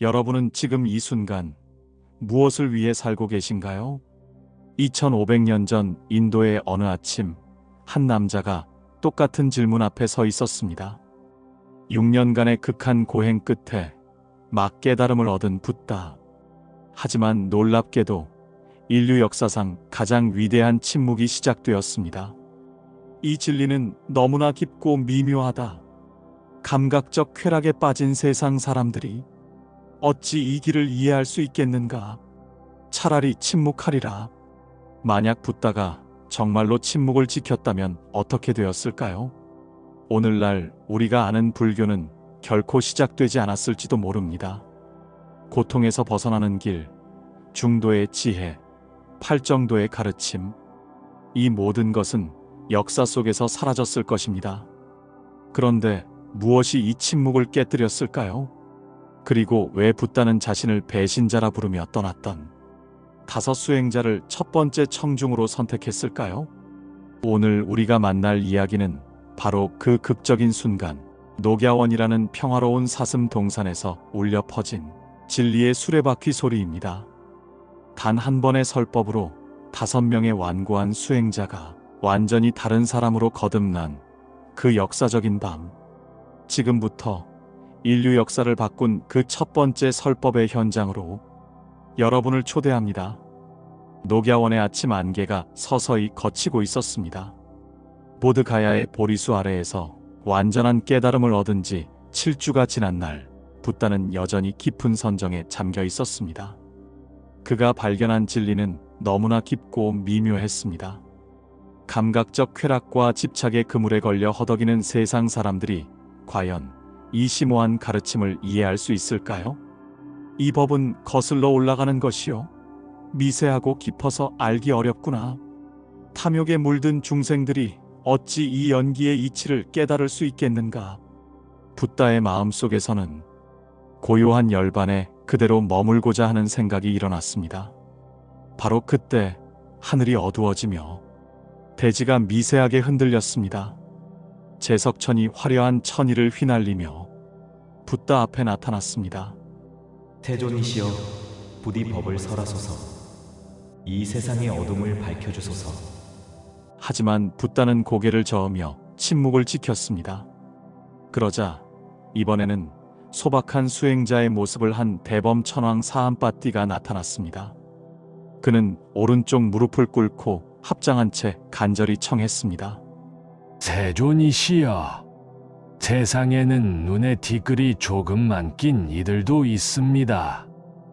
여러분은 지금 이 순간 무엇을 위해 살고 계신가요? 2500년 전 인도의 어느 아침, 한 남자가 똑같은 질문 앞에 서 있었습니다. 6년간의 극한 고행 끝에 막 깨달음을 얻은 붓다. 하지만 놀랍게도 인류 역사상 가장 위대한 침묵이 시작되었습니다. 이 진리는 너무나 깊고 미묘하다. 감각적 쾌락에 빠진 세상 사람들이 어찌 이 길을 이해할 수 있겠는가? 차라리 침묵하리라. 만약 붓다가 정말로 침묵을 지켰다면 어떻게 되었을까요? 오늘날 우리가 아는 불교는 결코 시작되지 않았을지도 모릅니다. 고통에서 벗어나는 길, 중도의 지혜, 팔정도의 가르침, 이 모든 것은 역사 속에서 사라졌을 것입니다. 그런데 무엇이 이 침묵을 깨뜨렸을까요? 그리고 왜 붓다는 자신을 배신자라 부르며 떠났던 5 수행자를 첫 번째 청중으로 선택했을까요? 오늘 우리가 만날 이야기는 바로 그 극적인 순간, 녹야원이라는 평화로운 사슴 동산에서 울려 퍼진 진리의 수레바퀴 소리입니다. 단 한 번의 설법으로 5명의 완고한 수행자가 완전히 다른 사람으로 거듭난 그 역사적인 밤. 지금부터 인류 역사를 바꾼 그 첫 번째 설법의 현장으로 여러분을 초대합니다. 녹야원의 아침 안개가 서서히 걷히고 있었습니다. 보드가야의 보리수 아래에서 완전한 깨달음을 얻은 지 7주가 지난 날, 붓다는 여전히 깊은 선정에 잠겨 있었습니다. 그가 발견한 진리는 너무나 깊고 미묘했습니다. 감각적 쾌락과 집착의 그물에 걸려 허덕이는 세상 사람들이 과연 이 심오한 가르침을 이해할 수 있을까요? 이 법은 거슬러 올라가는 것이요, 미세하고 깊어서 알기 어렵구나. 탐욕에 물든 중생들이 어찌 이 연기의 이치를 깨달을 수 있겠는가? 붓다의 마음속에서는 고요한 열반에 그대로 머물고자 하는 생각이 일어났습니다. 바로 그때 하늘이 어두워지며 대지가 미세하게 흔들렸습니다. 제석천이 화려한 천의를 휘날리며 붓다 앞에 나타났습니다. 태존이시여, 부디 법을 설하소서. 이 세상의 어둠을 밝혀주소서. 하지만 붓다는 고개를 저으며 침묵을 지켰습니다. 그러자 이번에는 소박한 수행자의 모습을 한 대범 천왕 사함빠띠가 나타났습니다. 그는 오른쪽 무릎을 꿇고 합장한 채 간절히 청했습니다. 세존이시여, 세상에는 눈에 티끌이 조금만 낀 이들도 있습니다.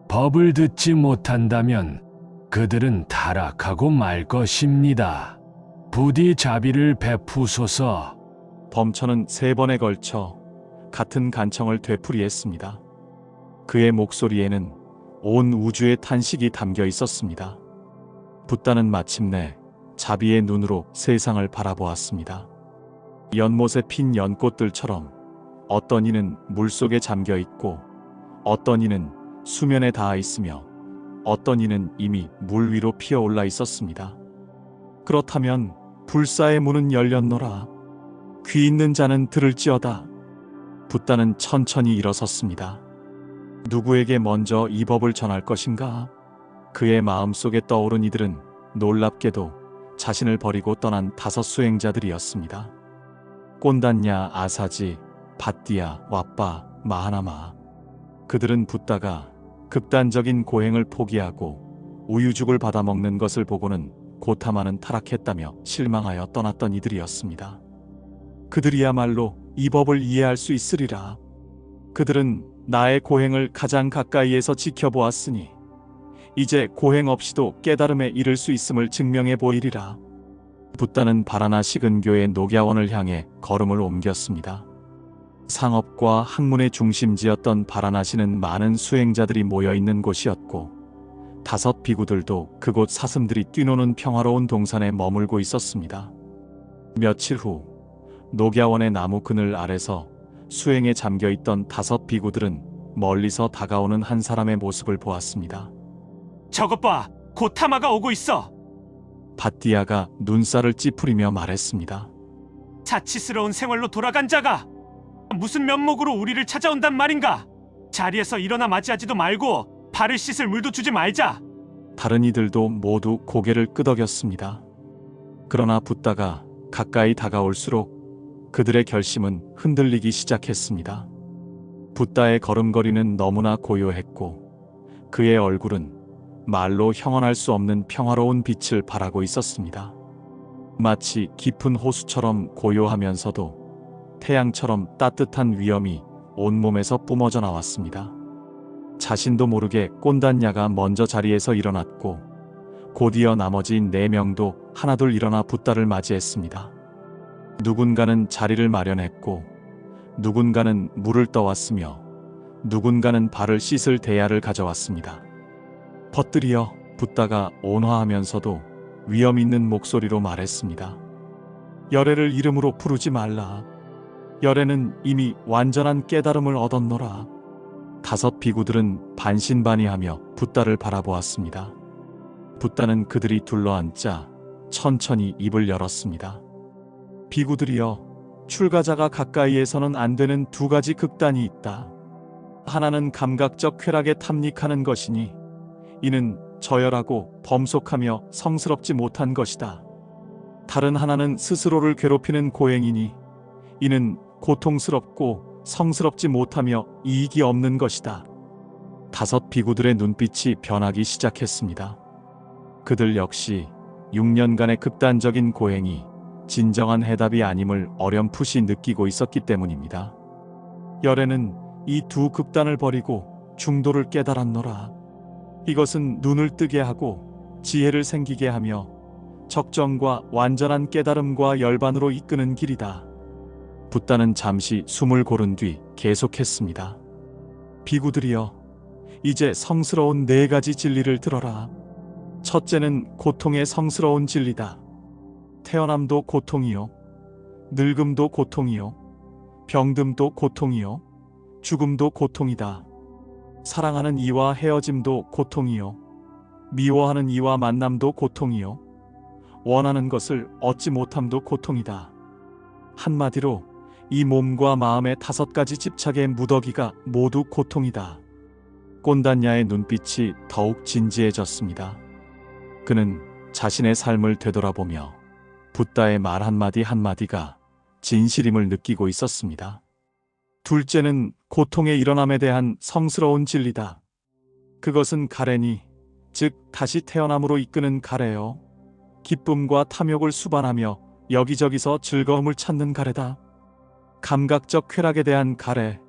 법을 듣지 못한다면 그들은 타락하고 말 것입니다. 부디 자비를 베푸소서. 범천은 3번에 걸쳐 같은 간청을 되풀이했습니다. 그의 목소리에는 온 우주의 탄식이 담겨 있었습니다. 붓다는 마침내 자비의 눈으로 세상을 바라보았습니다. 연못에 핀 연꽃들처럼 어떤 이는 물속에 잠겨 있고, 어떤 이는 수면에 닿아 있으며, 어떤 이는 이미 물 위로 피어올라 있었습니다. 그렇다면 불사의 문은 열렸노라. 귀 있는 자는 들을지어다. 붓다는 천천히 일어섰습니다. 누구에게 먼저 이 법을 전할 것인가? 그의 마음속에 떠오른 이들은 놀랍게도 자신을 버리고 떠난 5 수행자들이었습니다. 꼰단냐, 아사지, 밧띠야, 왓빠, 마하나마. 그들은 붓다가 극단적인 고행을 포기하고 우유죽을 받아먹는 것을 보고는 고타마는 타락했다며 실망하여 떠났던 이들이었습니다. 그들이야말로 이 법을 이해할 수 있으리라. 그들은 나의 고행을 가장 가까이에서 지켜보았으니 이제 고행 없이도 깨달음에 이를 수 있음을 증명해 보이리라. 붓다는 바라나시 근교의 녹야원을 향해 걸음을 옮겼습니다. 상업과 학문의 중심지였던 바라나시는 많은 수행자들이 모여있는 곳이었고, 5 비구들도 그곳 사슴들이 뛰노는 평화로운 동산에 머물고 있었습니다. 며칠 후 녹야원의 나무 그늘 아래서 수행에 잠겨있던 5 비구들은 멀리서 다가오는 한 사람의 모습을 보았습니다. 저것 봐! 고타마가 오고 있어! 밧띠아가 눈살을 찌푸리며 말했습니다. 자치스러운 생활로 돌아간 자가 무슨 면목으로 우리를 찾아온단 말인가? 자리에서 일어나 맞이하지도 말고 발을 씻을 물도 주지 말자. 다른 이들도 모두 고개를 끄덕였습니다. 그러나 붓다가 가까이 다가올수록 그들의 결심은 흔들리기 시작했습니다. 붓다의 걸음걸이는 너무나 고요했고 그의 얼굴은 말로 형언할 수 없는 평화로운 빛을 발하고 있었습니다. 마치 깊은 호수처럼 고요하면서도 태양처럼 따뜻한 위엄이 온몸에서 뿜어져 나왔습니다. 자신도 모르게 꼰단야가 먼저 자리에서 일어났고 곧이어 나머지 4명도 하나둘 일어나 붓다를 맞이했습니다. 누군가는 자리를 마련했고 누군가는 물을 떠왔으며 누군가는 발을 씻을 대야를 가져왔습니다. 벗들이여, 붓다가 온화하면서도 위엄 있는 목소리로 말했습니다. 열애를 이름으로 부르지 말라. 열애는 이미 완전한 깨달음을 얻었노라. 5 비구들은 반신반의하며 붓다를 바라보았습니다. 붓다는 그들이 둘러앉자 천천히 입을 열었습니다. 비구들이여, 출가자가 가까이에서는 안 되는 2가지 극단이 있다. 하나는 감각적 쾌락에 탐닉하는 것이니 이는 저열하고 범속하며 성스럽지 못한 것이다. 다른 하나는 스스로를 괴롭히는 고행이니 이는 고통스럽고 성스럽지 못하며 이익이 없는 것이다. 5 비구들의 눈빛이 변하기 시작했습니다. 그들 역시 6년간의 극단적인 고행이 진정한 해답이 아님을 어렴풋이 느끼고 있었기 때문입니다. 열애는 이 2 극단을 버리고 중도를 깨달았노라. 이것은 눈을 뜨게 하고 지혜를 생기게 하며 적정과 완전한 깨달음과 열반으로 이끄는 길이다. 붓다는 잠시 숨을 고른 뒤 계속했습니다. 비구들이여, 이제 성스러운 4가지 진리를 들어라. 첫째는 고통의 성스러운 진리다. 태어남도 고통이요, 늙음도 고통이요, 병듦도 고통이요, 죽음도 고통이다. 사랑하는 이와 헤어짐도 고통이요, 미워하는 이와 만남도 고통이요, 원하는 것을 얻지 못함도 고통이다. 한마디로 이 몸과 마음의 5가지 집착의 무더기가 모두 고통이다. 꼰단야의 눈빛이 더욱 진지해졌습니다. 그는 자신의 삶을 되돌아보며 붓다의 말 한마디 한마디가 진실임을 느끼고 있었습니다. 둘째는 고통의 일어남에 대한 성스러운 진리다. 그것은 가래니, 즉 다시 태어남으로 이끄는 가래요. 기쁨과 탐욕을 수반하며 여기저기서 즐거움을 찾는 가래다. 감각적 쾌락에 대한 가래,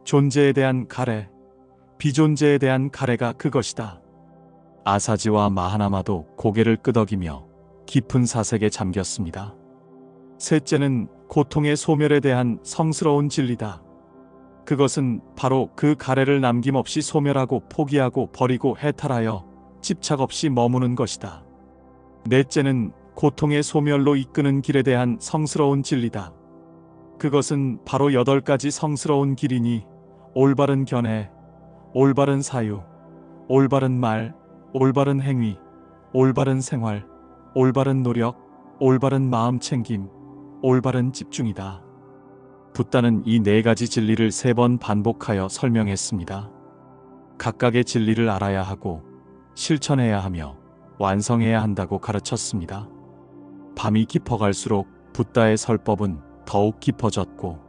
존재에 대한 가래, 비존재에 대한 가래가 그것이다. 아사지와 마하나마도 고개를 끄덕이며 깊은 사색에 잠겼습니다. 셋째는 고통의 소멸에 대한 성스러운 진리다. 그것은 바로 그 가래를 남김없이 소멸하고 포기하고 버리고 해탈하여 집착 없이 머무는 것이다. 넷째는 고통의 소멸로 이끄는 길에 대한 성스러운 진리다. 그것은 바로 8가지 성스러운 길이니 올바른 견해, 올바른 사유, 올바른 말, 올바른 행위, 올바른 생활, 올바른 노력, 올바른 마음 챙김, 올바른 집중이다. 붓다는 이 4가지 진리를 3번 반복하여 설명했습니다. 각각의 진리를 알아야 하고 실천해야 하며 완성해야 한다고 가르쳤습니다. 밤이 깊어갈수록 붓다의 설법은 더욱 깊어졌고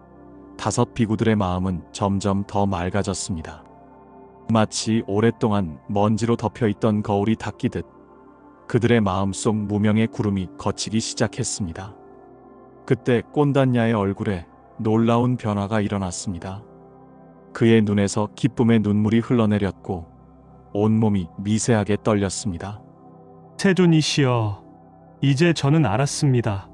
5 비구들의 마음은 점점 더 맑아졌습니다. 마치 오랫동안 먼지로 덮여있던 거울이 닦이듯 그들의 마음속 무명의 구름이 걷히기 시작했습니다. 그때 꼰단야의 얼굴에 놀라운 변화가 일어났습니다. 그의 눈에서 기쁨의 눈물이 흘러내렸고 온몸이 미세하게 떨렸습니다. 태존이시여, 이제 저는 알았습니다.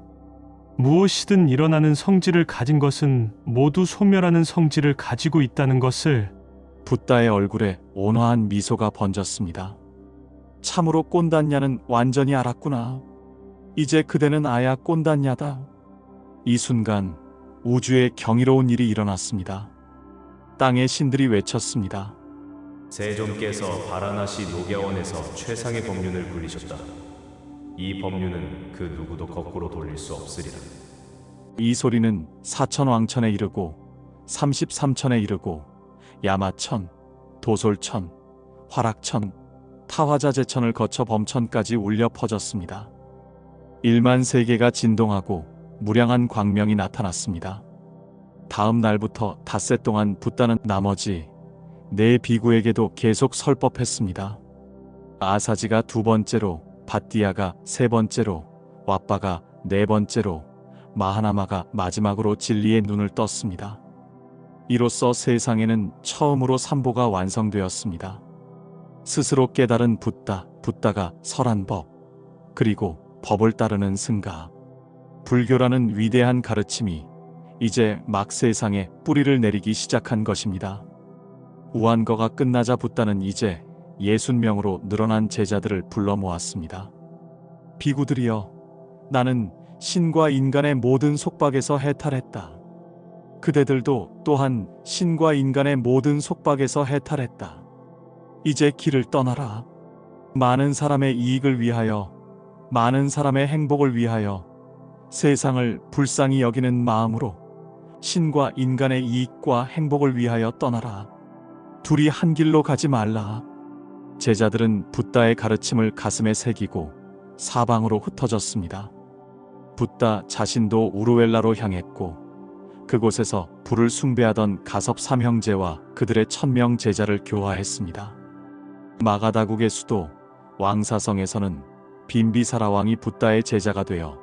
무엇이든 일어나는 성질을 가진 것은 모두 소멸하는 성질을 가지고 있다는 것을. 붓다의 얼굴에 온화한 미소가 번졌습니다. 참으로 꼰단야는 완전히 알았구나. 이제 그대는 아야 꼰단야다. 이 순간 우주에 경이로운 일이 일어났습니다. 땅의 신들이 외쳤습니다. 세존께서 바라나시 녹야원에서 최상의 법륜을 굴리셨다. 이 법륜은 그 누구도 거꾸로 돌릴 수 없으리라. 이 소리는 4천 왕천에 이르고 33천에 이르고 야마천, 도솔천, 화락천, 타화자재천을 거쳐 범천까지 울려 퍼졌습니다. 1만 세계가 진동하고 무량한 광명이 나타났습니다. 다음 날부터 닷새 동안 붓다는 나머지 네 비구에게도 계속 설법했습니다. 아사지가 두 번째로, 밧디아가 세 번째로, 왓바가 네 번째로, 마하나마가 마지막으로 진리의 눈을 떴습니다. 이로써 세상에는 처음으로 삼보가 완성되었습니다. 스스로 깨달은 붓다, 붓다가 설한 법, 그리고 법을 따르는 승가. 불교라는 위대한 가르침이 이제 막 세상에 뿌리를 내리기 시작한 것입니다. 우한거가 끝나자 붓다는 이제 60명으로 늘어난 제자들을 불러 모았습니다. 비구들이여, 나는 신과 인간의 모든 속박에서 해탈했다. 그대들도 또한 신과 인간의 모든 속박에서 해탈했다. 이제 길을 떠나라. 많은 사람의 이익을 위하여, 많은 사람의 행복을 위하여 세상을 불쌍히 여기는 마음으로 신과 인간의 이익과 행복을 위하여 떠나라. 둘이 한 길로 가지 말라. 제자들은 붓다의 가르침을 가슴에 새기고 사방으로 흩어졌습니다. 붓다 자신도 우르웰라로 향했고 그곳에서 불을 숭배하던 가섭 삼형제와 그들의 1000명 제자를 교화했습니다. 마가다국의 수도 왕사성에서는 빈비사라 왕이 붓다의 제자가 되어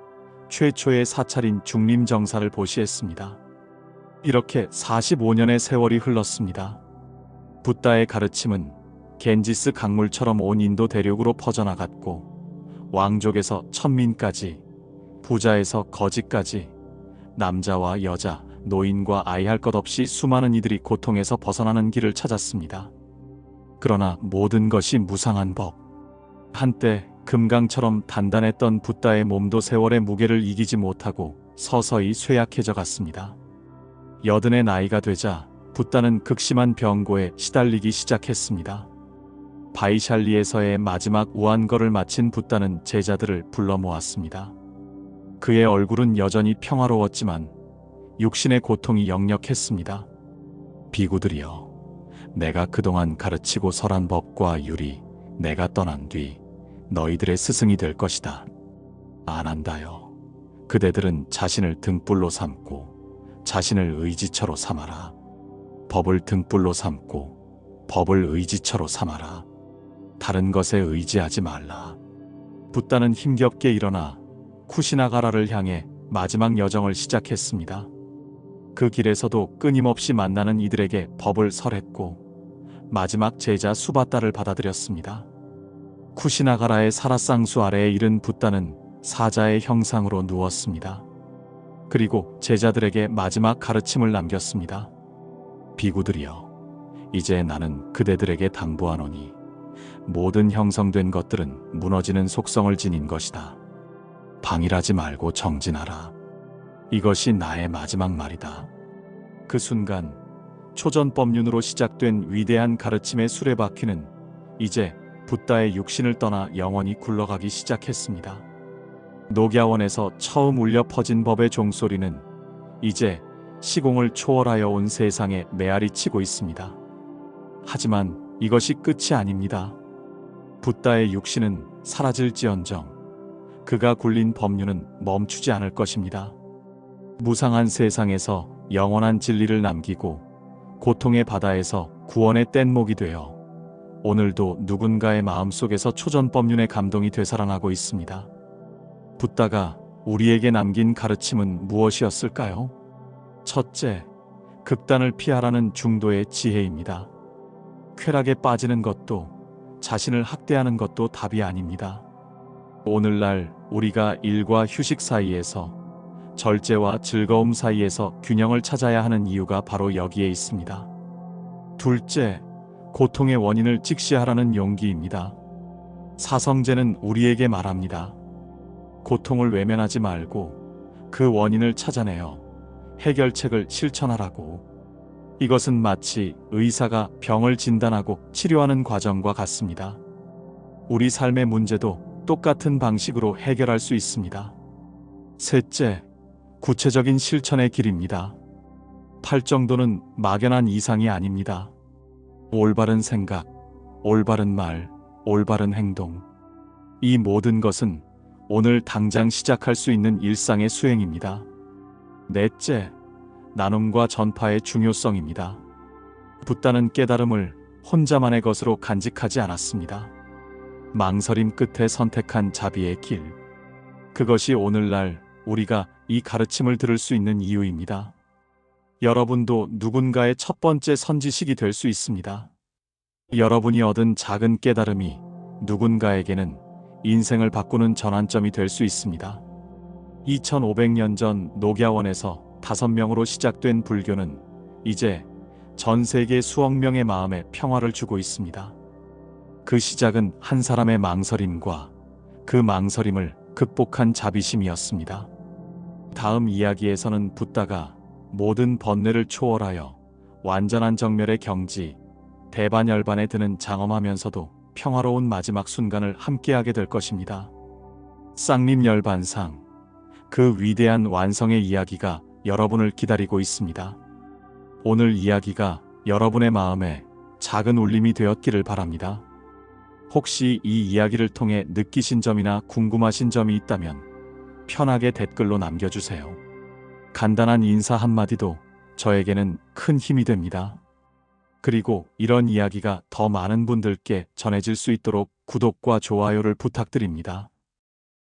최초의 사찰인 중림정사를 보시했습니다. 이렇게 45년의 세월이 흘렀습니다. 붓다의 가르침은 겐지스 강물처럼 온 인도 대륙으로 퍼져나갔고 왕족에서 천민까지, 부자에서 거지까지, 남자와 여자, 노인과 아이 할 것 없이 수많은 이들이 고통에서 벗어나는 길을 찾았습니다. 그러나 모든 것이 무상한 법. 한때 금강처럼 단단했던 붓다의 몸도 세월의 무게를 이기지 못하고 서서히 쇠약해져 갔습니다. 80의 나이가 되자 붓다는 극심한 병고에 시달리기 시작했습니다. 바이샬리에서의 마지막 우한거를 마친 붓다는 제자들을 불러 모았습니다. 그의 얼굴은 여전히 평화로웠지만 육신의 고통이 역력했습니다. 비구들이여, 내가 그동안 가르치고 설한 법과 율이 내가 떠난 뒤 너희들의 스승이 될 것이다. 안 한다여. 그대들은 자신을 등불로 삼고 자신을 의지처로 삼아라. 법을 등불로 삼고 법을 의지처로 삼아라. 다른 것에 의지하지 말라. 붓다는 힘겹게 일어나 쿠시나가라를 향해 마지막 여정을 시작했습니다. 그 길에서도 끊임없이 만나는 이들에게 법을 설했고 마지막 제자 수바따를 받아들였습니다. 쿠시나가라의 사라쌍수 아래에 이른 붓다는 사자의 형상으로 누웠습니다. 그리고 제자들에게 마지막 가르침을 남겼습니다. 비구들이여, 이제 나는 그대들에게 당부하노니 모든 형성된 것들은 무너지는 속성을 지닌 것이다. 방일하지 말고 정진하라. 이것이 나의 마지막 말이다. 그 순간 초전법륜으로 시작된 위대한 가르침의 수레바퀴는 이제 붓다의 육신을 떠나 영원히 굴러가기 시작했습니다. 녹야원에서 처음 울려 퍼진 법의 종소리는 이제 시공을 초월하여 온 세상에 메아리 치고 있습니다. 하지만 이것이 끝이 아닙니다. 붓다의 육신은 사라질지언정 그가 굴린 법륜은 멈추지 않을 것입니다. 무상한 세상에서 영원한 진리를 남기고 고통의 바다에서 구원의 뗏목이 되어 오늘도 누군가의 마음속에서 초전법륜의 감동이 되살아나고 있습니다. 붓다가 우리에게 남긴 가르침은 무엇이었을까요? 첫째, 극단을 피하라는 중도의 지혜입니다. 쾌락에 빠지는 것도 자신을 학대하는 것도 답이 아닙니다. 오늘날 우리가 일과 휴식 사이에서 절제와 즐거움 사이에서 균형을 찾아야 하는 이유가 바로 여기에 있습니다. 둘째, 고통의 원인을 직시하라는 용기입니다. 사성제는 우리에게 말합니다. 고통을 외면하지 말고 그 원인을 찾아내어 해결책을 실천하라고. 이것은 마치 의사가 병을 진단하고 치료하는 과정과 같습니다. 우리 삶의 문제도 똑같은 방식으로 해결할 수 있습니다. 셋째, 구체적인 실천의 길입니다. 팔정도는 막연한 이상이 아닙니다. 올바른 생각, 올바른 말, 올바른 행동. 이 모든 것은 오늘 당장 시작할 수 있는 일상의 수행입니다. 넷째, 나눔과 전파의 중요성입니다. 붓다는 깨달음을 혼자만의 것으로 간직하지 않았습니다. 망설임 끝에 선택한 자비의 길. 그것이 오늘날 우리가 이 가르침을 들을 수 있는 이유입니다. 여러분도 누군가의 첫 번째 선지식이 될 수 있습니다. 여러분이 얻은 작은 깨달음이 누군가에게는 인생을 바꾸는 전환점이 될 수 있습니다. 2500년 전 녹야원에서 5명으로 시작된 불교는 이제 전 세계 수억 명의 마음에 평화를 주고 있습니다. 그 시작은 한 사람의 망설임과 그 망설임을 극복한 자비심이었습니다. 다음 이야기에서는 붓다가 모든 번뇌를 초월하여 완전한 정멸의 경지, 대반열반에 드는 장엄하면서도 평화로운 마지막 순간을 함께하게 될 것입니다. 쌍림열반상, 그 위대한 완성의 이야기가 여러분을 기다리고 있습니다. 오늘 이야기가 여러분의 마음에 작은 울림이 되었기를 바랍니다. 혹시 이 이야기를 통해 느끼신 점이나 궁금하신 점이 있다면 편하게 댓글로 남겨주세요. 간단한 인사 한마디도 저에게는 큰 힘이 됩니다. 그리고 이런 이야기가 더 많은 분들께 전해질 수 있도록 구독과 좋아요를 부탁드립니다.